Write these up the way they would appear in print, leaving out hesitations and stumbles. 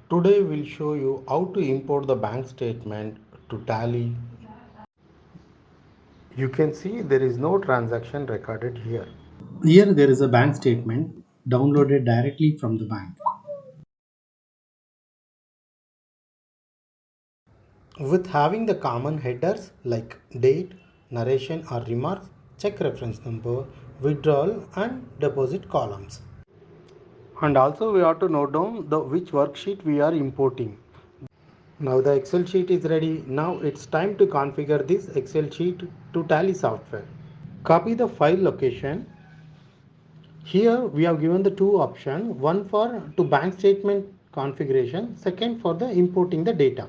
Today we'll show you how to import the bank statement to Tally. You can see there is no transaction recorded here. Here there is a bank statement downloaded directly from the bank. With having the common headers like date, narration or remarks, check reference number, withdrawal and deposit columns. And also we have to note down the which worksheet we are importing. Now the Excel sheet is ready. Now it's time to configure this Excel sheet to Tally software. Copy the file location. Here we have given the two options, one for to bank statement configuration, second for the importing the data.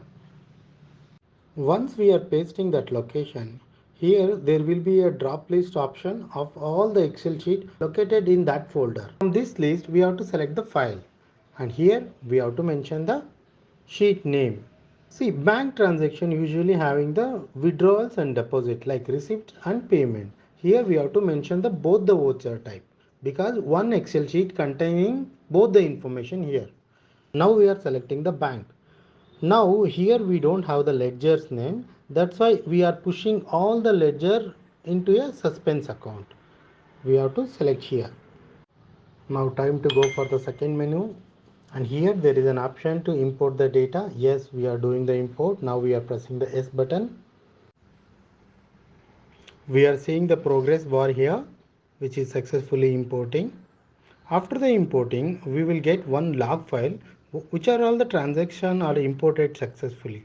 Once we are pasting that location, here there will be a drop list option of all the Excel sheet located in that folder. From this list we have to select the file and here we have to mention the sheet name. See, bank transaction usually having the withdrawals and deposit like receipt and payment. Here we have to mention the both the voucher type because one Excel sheet containing both the information here. Now we are selecting the bank. Now here we don't have the ledger's name. That's why we are pushing all the ledger into a suspense account. We have to select here. Now time to go for the second menu. And here there is an option to import the data. Yes, we are doing the import. Now we are pressing the S button. We are seeing the progress bar here, which is successfully importing. After the importing, we will get one log file, which are all the transactions are imported successfully.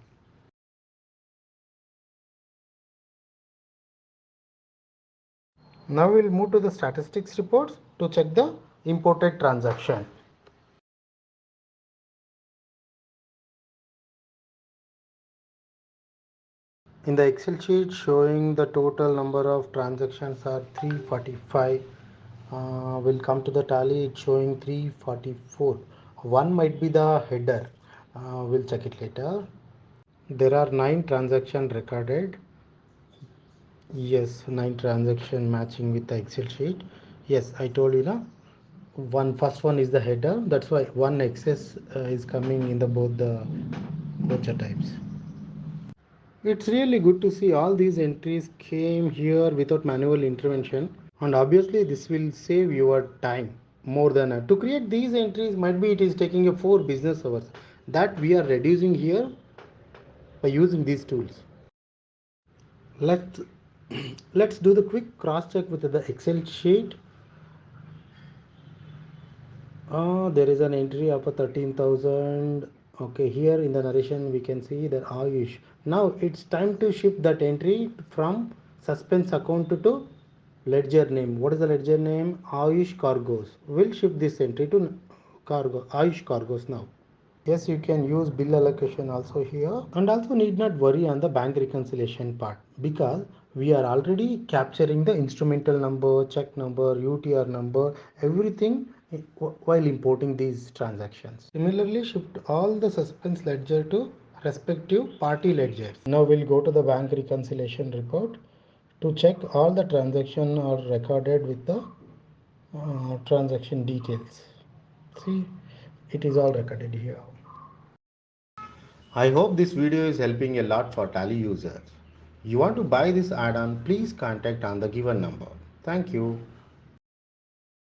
Now we will move to the statistics reports to check the imported transaction. In the Excel sheet showing the total number of transactions are 345. We'll come to the tally, it's showing 344. One might be the header. We'll check it later. There are 9 transactions recorded. Yes, 9 transaction matching with the Excel sheet. Yes, I told you now. First one is the header. That's why one excess is coming in the both the voucher types. It's really good to see all these entries came here without manual intervention, and obviously this will save your time more than to create these entries. Might be it is taking you 4 business hours that we are reducing here by using these tools. Let's let's do the quick cross check with the Excel sheet. There is an entry of a 13,000. Okay, here in the narration we can see that Ayush. Now it's time to shift that entry from suspense account to ledger name. What is the ledger name? Ayush Cargos. We'll shift this entry to cargo Ayush Cargos now. Yes, you can use bill allocation also here, and also need not worry on the bank reconciliation part because we are already capturing the instrumental number, check number, UTR number, everything while importing these transactions. Similarly, shift all the suspense ledger to respective party ledgers. Now we'll go to the bank reconciliation report to check all the transactions are recorded with the transaction details. See, it is all recorded here. I hope this video is helping a lot for Tally users. You want to buy this add-on, please contact on the given number. Thank you.